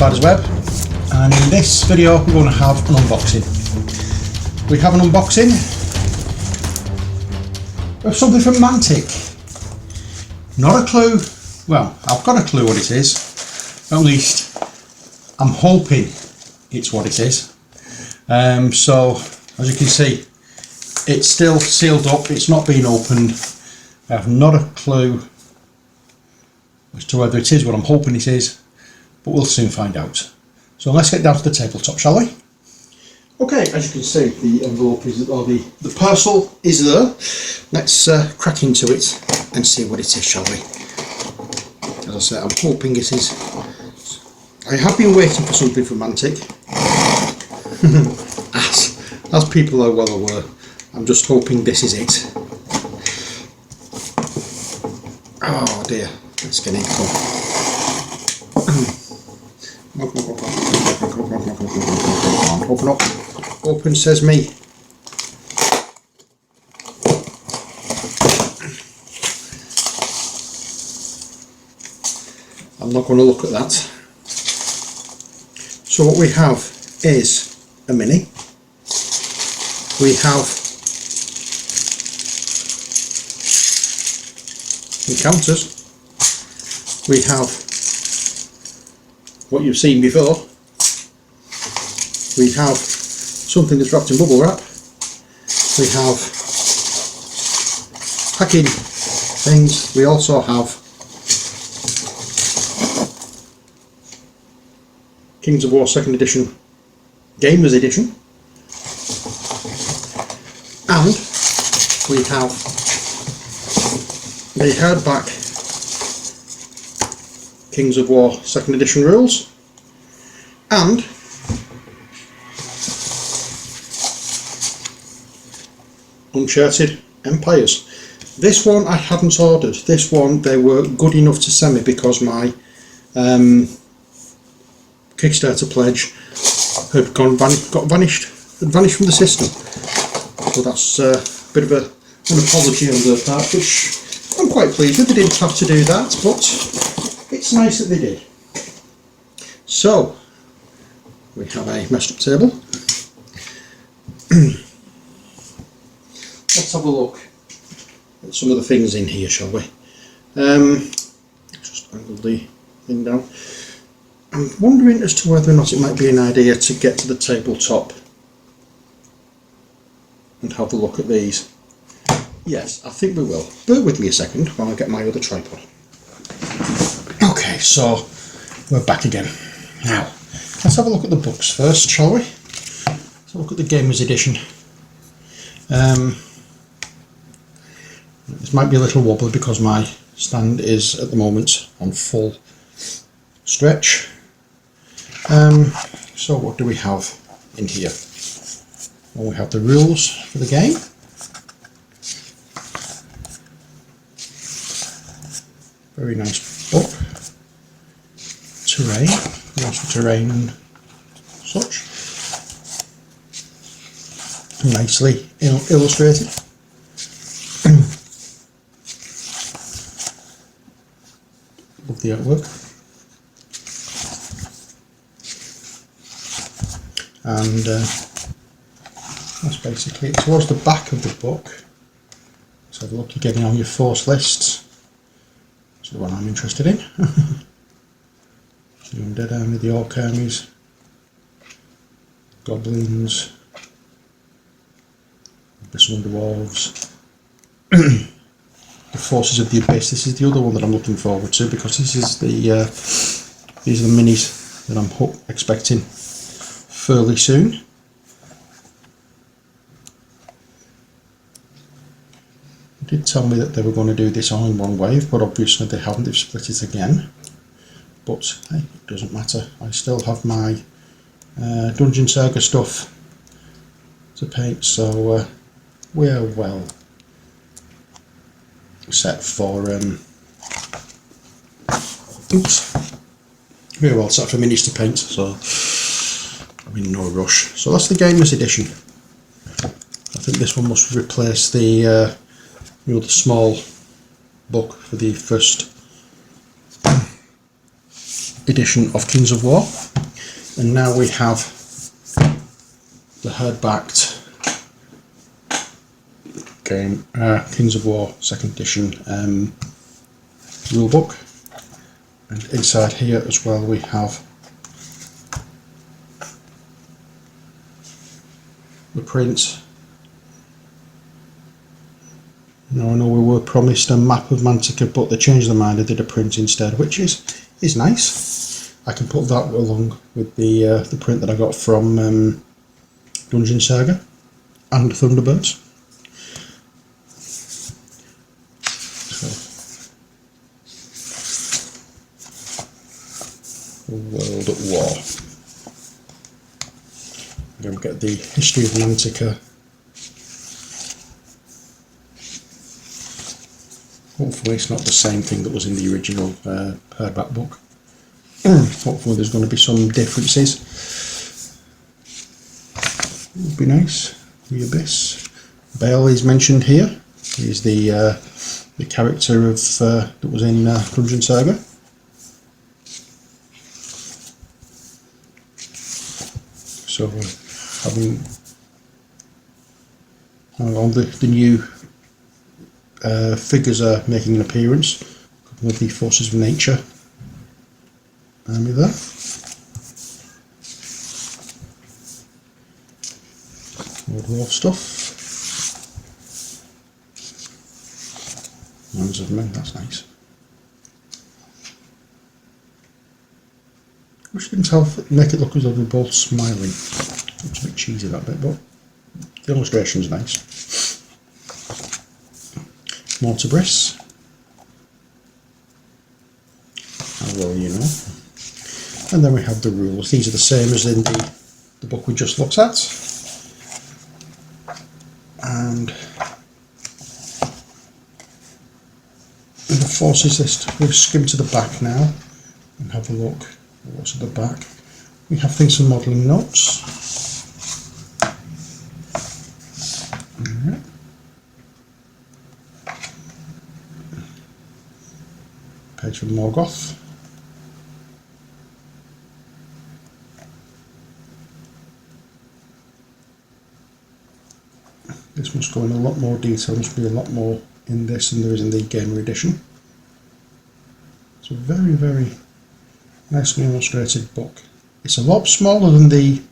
Spider's Web, and in this video we're going to have an unboxing. We have an unboxing of something from Mantic. Not a clue, well, I've got a clue what it is, at least I'm hoping it's what it is. So as you can see, it's still sealed up, it's not been opened. I have not a clue as to whether it is what I'm hoping it is, but we'll soon find out. So let's get down to the tabletop, shall we? Okay, as you can see, the envelope is, or the parcel is there. Let's crack into it and see what it is, shall we? As I said, I'm hoping it is. I have been waiting for something from Mantic. as people are well aware, I'm just hoping this is it. Oh dear, it's getting cold. Open up. Open, says me. I'm not going to look at that. So what we have is a mini. We have encounters. We have what you've seen before. We have something that's wrapped in bubble wrap. We have packing things. We also have Kings of War 2nd edition, Gamers edition, and we have the hardback Kings of War 2nd edition rules, and Uncharted Empires. This one I hadn't ordered. This one they were good enough to send me because my Kickstarter pledge had vanished from the system. So that's a bit of an apology on their part, which I'm quite pleased with. They didn't have to do that, but it's nice that they did. So we have a messed up table. Let's have a look at some of the things in here, shall we? Just angle the thing down. I'm wondering as to whether or not it might be an idea to get to the tabletop and have a look at these. Yes, I think we will. Bear with me a second while I get my other tripod. Okay, so we're back again. Now, let's have a look at the books first, shall we? Let's have a look at the Gamers edition. This might be a little wobbly because my stand is at the moment on full stretch. So what do we have in here? Well, we have the rules for the game. Very nice book. Terrain, rules for terrain and such. Nicely illustrated. Love the artwork. And that's basically it. Towards the back of the book, let's have a look. You're getting on your force lists. That's the one I'm interested in. The Undead Army, the Orc armies, Goblins, the Dwarves, the Forces of the Abyss. This is the other one that I'm looking forward to because this is the these are the minis that I'm expecting fairly soon. They did tell me that they were going to do this all in one wave, but obviously they haven't. They've split it again. But hey, it doesn't matter. I still have my Dungeon Saga stuff to paint, so we're well set for we're well set for minis to paint, so I'm in no rush. So that's the Gamers edition. I think this one must replace the the small book for the first edition of Kings of War. And now we have the hard-backed game Kings of War 2nd edition rulebook, and inside here as well we have the print. Now I know we were promised a map of Mantica, but they changed their mind and did a print instead, which is nice. I can put that along with the print that I got from Dungeon Saga and Thunderbirds. World at War. Again, we get the history of Mantica. Hopefully it's not the same thing that was in the original hardback book. Hopefully there's going to be some differences. It would be nice. The Abyss. Bale is mentioned here. He's the character of that was in Dungeon Saga. So having all the new figures are making an appearance. A couple of the Forces of Nature army there. More dwarf stuff. Hands of Men, that's nice. Wish they didn't make it look as though they're both smiling. Looks a bit cheesy that bit, but the illustration's nice. Mortar Briss. How well you know. And then we have the rules. These are the same as in the book we just looked at. And in the forces list, we've skimmed to the back now and have a look. What's at the back? We have things for modelling notes. Right. Page from Morgoth. This must go in a lot more detail. There must be a lot more in this than there is in the Gamer edition. It's a very, very nicely illustrated book. It's a lot smaller than the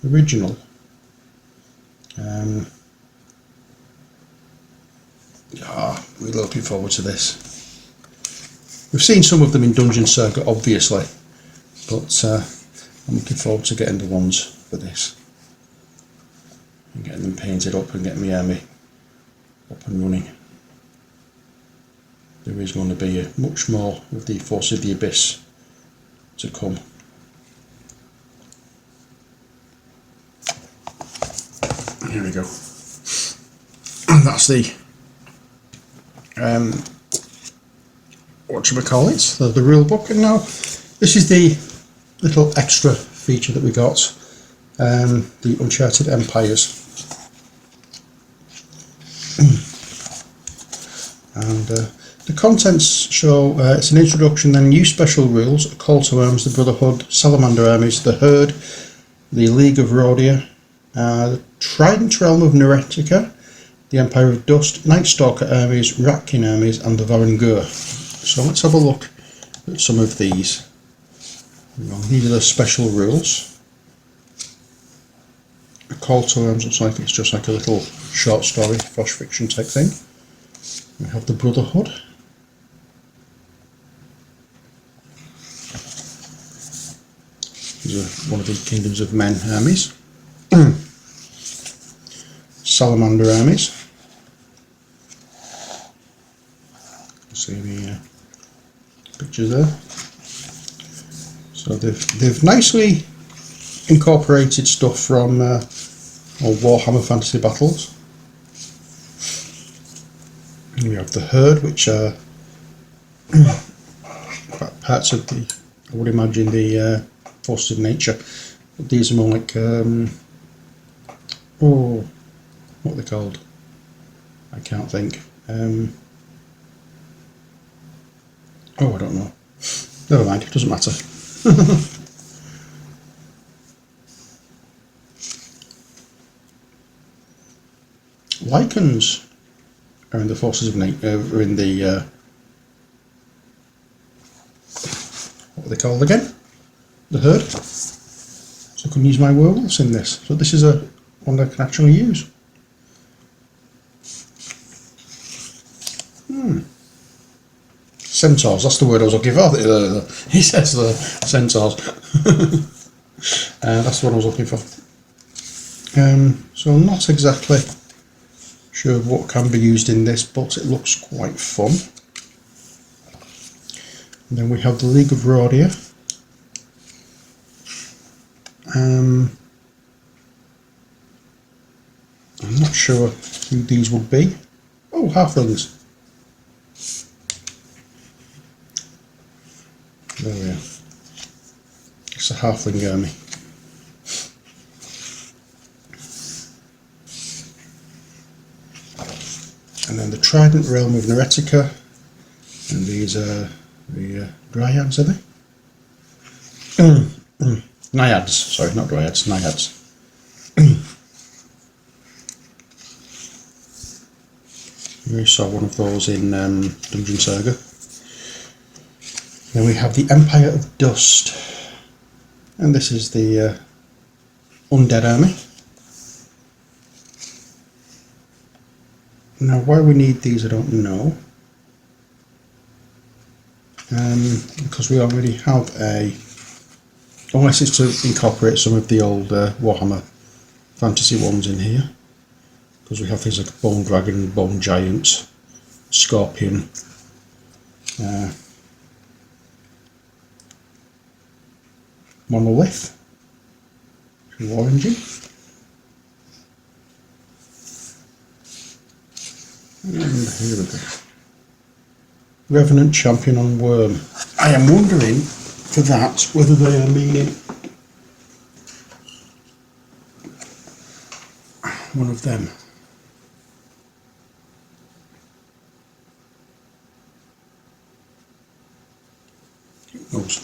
original. Really looking forward to this. We've seen some of them in Dungeon Saga, obviously, but I'm looking forward to getting the ones for this and getting them painted up and getting my army up and running. There is going to be much more of the Force of the Abyss to come. Here we go. And that's the whatchamacallit, the rule book. And now this is the little extra feature that we got, the Uncharted Empires. And the contents show it's an introduction, then new special rules, a call to arms, the Brotherhood, Salamander armies, the Herd, the League of Rhodia, the Trident Realm of Neretica, the Empire of Dust, Night Stalker armies, Ratkin armies, and the Varangur. So let's have a look at some of these. These are the special rules. A call to arms looks like it's just like a little short story, flash fiction type thing. We have the Brotherhood. These are one of the Kingdoms of Men armies. Salamander armies. See the pictures there. So they've nicely incorporated stuff from Warhammer Fantasy Battles. And we have the Herd, which are parts of the, I would imagine, the Forces of Nature. But these are more like, what are they called? I can't think. I don't know. Never mind, it doesn't matter. lichens are in the forces of nature, are in the what are they called again? The herd. So I can use my werewolves in this. So this is one I can actually use. Centaurs, that's the word I was looking for. He says the centaurs. That's the one I was looking for. So I'm not exactly sure what can be used in this, but it looks quite fun. And then we have the League of Rhodia. I'm not sure who these would be. Oh, halflings. There we are. It's a halfling army. And then the Trident Realm of Neretica. And these are the Dryads, are they? Naiads, sorry, not Dryads, Naiads. We saw one of those in Dungeon Saga. Then we have the Empire of Dust, and this is the Undead Army. Now why we need these I don't know, because we already have unless it's to incorporate some of the old Warhammer fantasy ones in here, because we have things like Bone Dragon, Bone Giant, Scorpion, Monolith, orangey, and here we go. Revenant Champion on Worm. I am wondering for that whether they are meaning one of them. Who knows?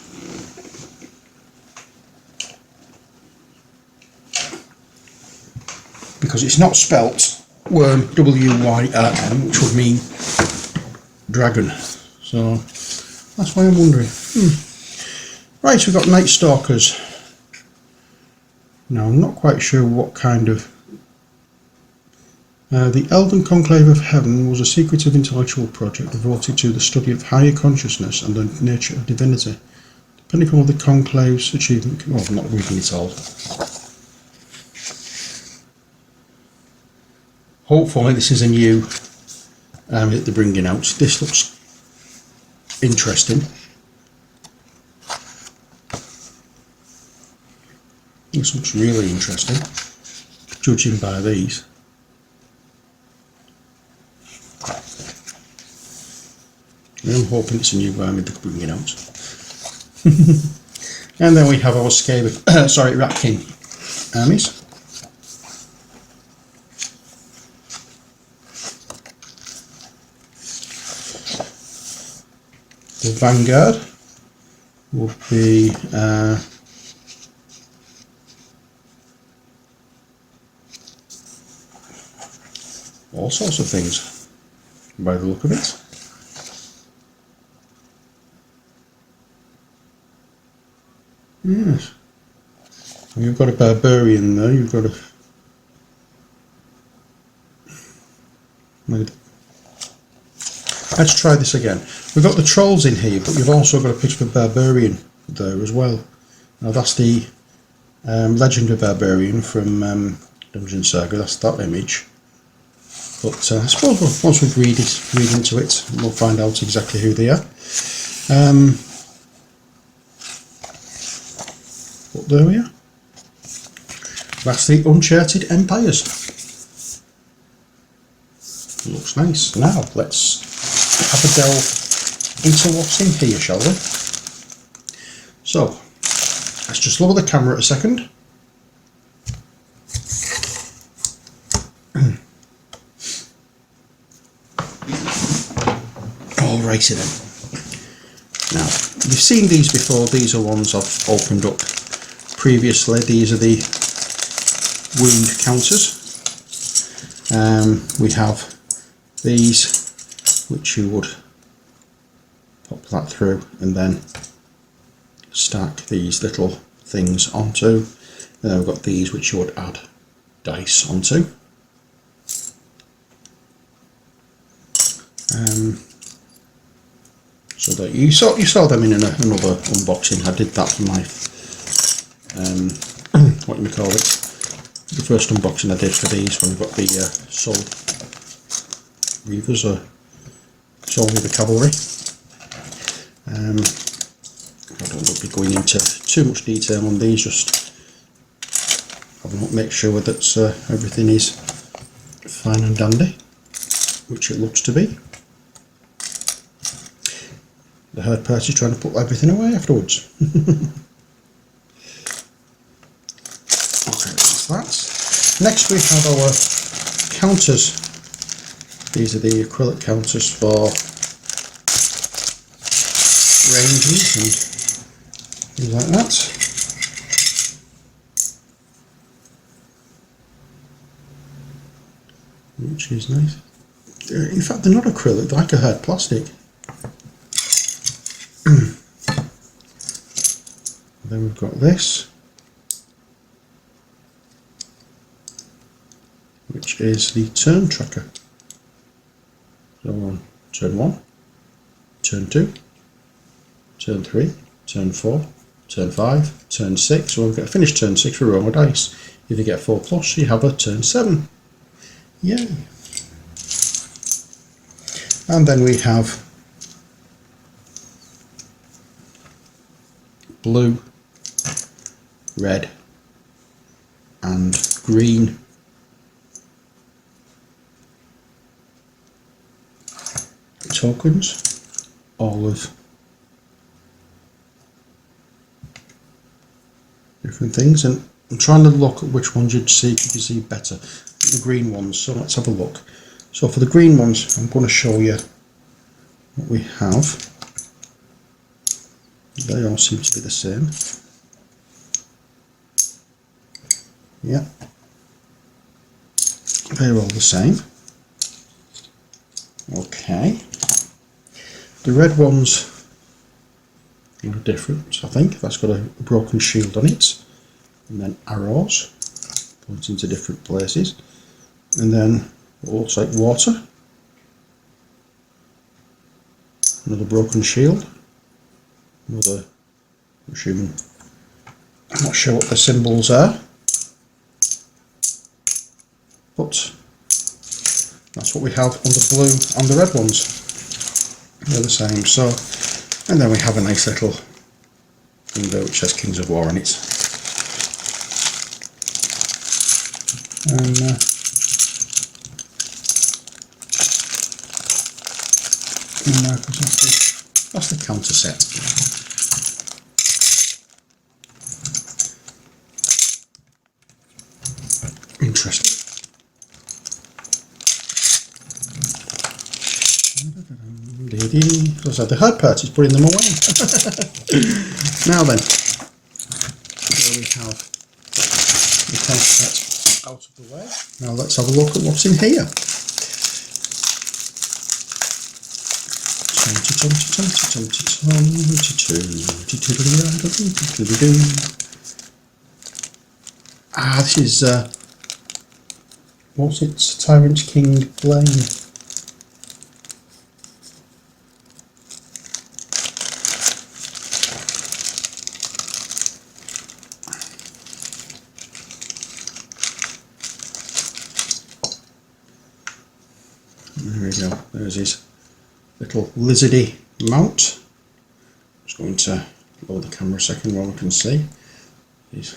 Because it's not spelt worm, W-Y-R-M, which would mean dragon. So that's why I'm wondering. Right, so we've got Night Stalkers. Now I'm not quite sure what kind of... the Elven Conclave of Heaven was a secretive intellectual project devoted to the study of higher consciousness and the nature of divinity. Depending on the Conclave's achievement... Oh, I'm not reading it all. Hopefully this is a new that they're bringing out. This looks interesting. This looks really interesting, judging by these. I'm hoping it's a new army they're bringing out. And then we have our Rat King armies. The Vanguard will be all sorts of things by the look of it. Yes. You've got a barbarian there, you've got a... Let's try this again. We've got the trolls in here, but you've also got a picture of a barbarian there as well. Now that's the Legend of Barbarian from Dungeon Saga, that's that image. But I suppose once we read into it, we'll find out exactly who they are. But there we are. That's the Uncharted Empires. Looks nice. Now let's have a delve into what's in here, shall we? So let's just lower the camera a second. Alrighty then. Now you've seen these before. These are ones I've opened up previously. These are the wound counters. We have these, which you would pop that through and then stack these little things onto. And then we've got these which you would add dice onto. So that you saw them in another unboxing. I did that for my what do you call it? The first unboxing I did for these, when we got the Soul Reavers, or Soul Reaver Cavalry. I don't want to be going into too much detail on these, just having a look, make sure that everything is fine and dandy, which it looks to be. The herd party trying to put everything away afterwards. Okay, that's that. Next we have our counters. These are the acrylic counters for ranges and things like that. Which is nice. In fact, they're not acrylic, they're like a hard plastic. Then we've got this, which is the turn tracker. So on turn 1, turn 2, turn 3, turn 4, turn 5, turn 6. When we get a finished turn 6, we roll a dice. If you get 4 plus, you have a turn 7. Yay! And then we have blue, red and green tokens, all of different things, and I'm trying to look at which ones you'd see, if you can see better, the green ones. So let's have a look. So for the green ones, I'm going to show you what we have. They all seem to be the same. Yeah, they're all the same. Okay, the red ones are different. I think that's got a broken shield on it, and then arrows pointing to different places, and then it looks like water, another broken shield, another, I'm not sure what the symbols are, but that's what we have on the blue and the red ones. They're the same. So, and then we have a nice little thing there which says Kings of War on it. And that's the counter set. Interesting. As I said, the hard part is putting them away. Now then, here we have the counter set out of the way. Now let's have a look at what's in here. This is what's it? Tyrant King Blaine. There we go. There's his little lizardy mount. Just going to lower the camera a second while we can see his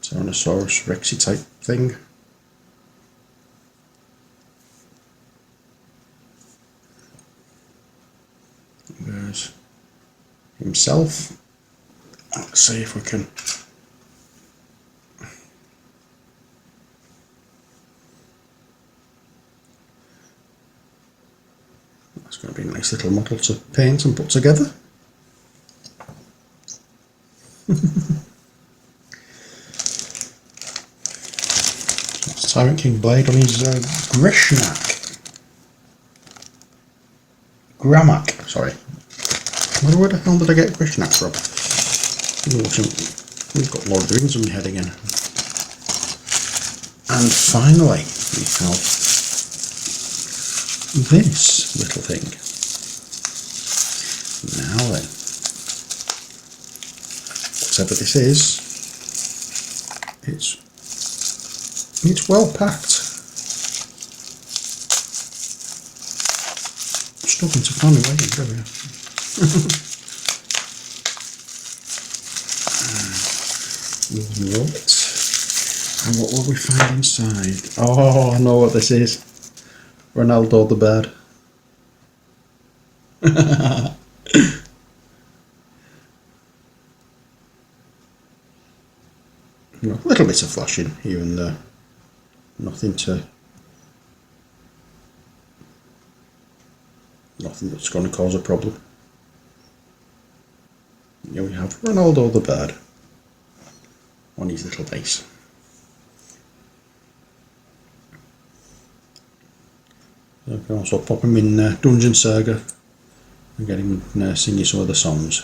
Tyrannosaurus Rexy type thing. There's himself. Let's see if we can. That's going to be a nice little model to paint and put together. That's Tyrant King Blade on his Grishnak. Gramak, sorry. Where the hell did I get Grishnak from? We've got Lord of the Rings in my head again. And finally, we have this little thing. Now then, whatever this is, it's well packed. I'm struggling to find my way in. There we are. Right. And what will we find inside? Oh, I know what this is. Ronaldo the bird. You know, a little bit of flashing here and there. Nothing that's going to cause a problem. Here we have Ronaldo the bird on his little base. So you can also pop him in Dungeon Saga and get him singing some of the songs.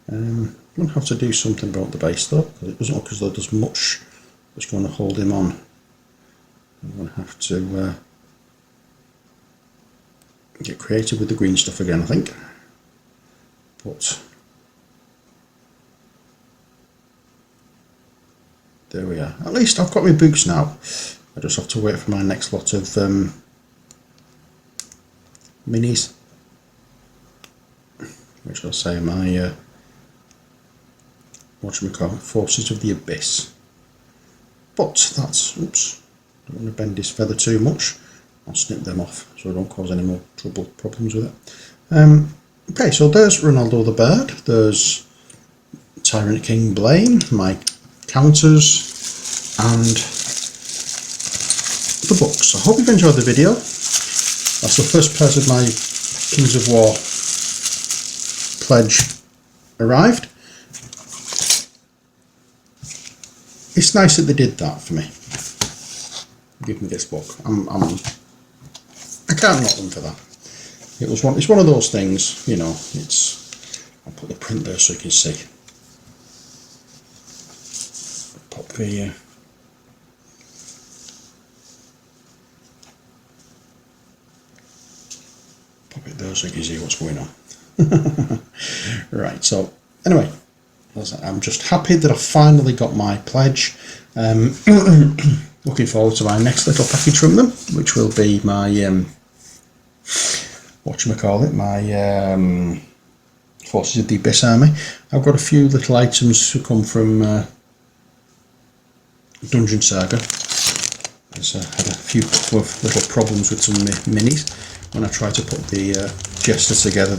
I'm going to have to do something about the base though, because it doesn't look as though there's much that's going to hold him on. I'm going to have to get creative with the green stuff again, I think. But there we are. At least I've got my boots now. I just have to wait for my next lot of minis, which I'll say are my whatchamacallit, Forces of the Abyss. But that's, oops, don't want to bend this feather too much. I'll snip them off so I don't cause any more problems with it. Okay, so there's Ronaldo the bird, there's Tyrant King Blaine, my counters, and the books. I hope you've enjoyed the video. That's the first part of my Kings of War pledge arrived. It's nice that they did that for me. Give me this book. I can't knock them for that. It's one of those things, you know. I'll put the print there so you can see. Pop the pop it there so you can see what's going on. Right. So anyway, I'm just happy that I finally got my pledge. Looking forward to my next little package from them, which will be my my Forces of the Abyss army. I've got a few little items to come from Dungeon Saga. I had a few little problems with some minis when I tried to put the Jester together.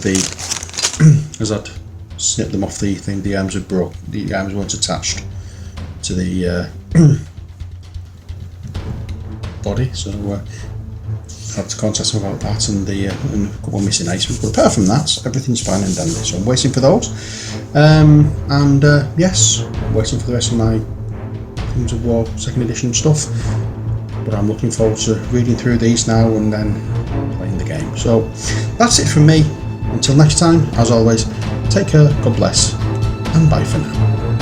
As I'd snipped them off the thing, the arms had broke. The arms weren't attached to the body, so I had to contact them about that and a couple of missing items. But apart from that, everything's fine and dandy. So I'm waiting for those, yes, I'm waiting for the rest of my Kings of War 2nd edition stuff. But I'm looking forward to reading through these now and then playing the game. So that's it from me. Until next time, as always, take care, God bless, and bye for now.